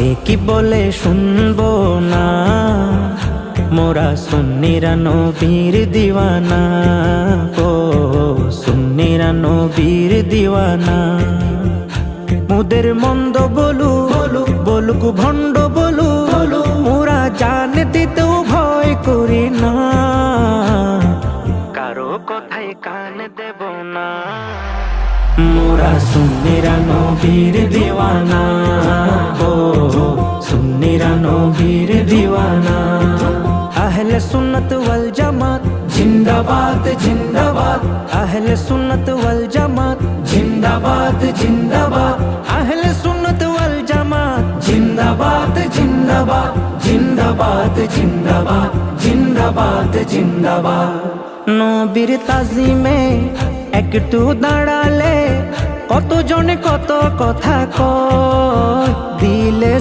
কে কি বলে শুনবো না, মোরা সুন্নিরা নবীর দিওয়ানা। ও সুন্নিরা নবীর দিওয়ানা। মুদের মন্দ বলুক ভণ্ড বলুক, মোরা জান দিতেও ভয় করি না, কারো কথায় কান দেব না। মোরা সুন্নিরা নবীর দিওয়ানা। ও সুন্নিরা নবীর দিওয়ানা। আহলে সুন্নত ওয়াল জামাত জিন্দাবাদ জিন্দাবাদ। আহলে সুন্নত ওয়াল জামাত জিন্দাবাদ জিন্দাবাদ। আহলে সুন্নত ওয়াল জামাত জিন্দাবাদ জিন্দাবাদ জিন্দাবাদ জিন্দাবাদ জিন্দাবাদ জিন্দাবাদ। নবীর তাজিমে একটু দাঁড়ালে কত জনে কত কথা কয়, দিলে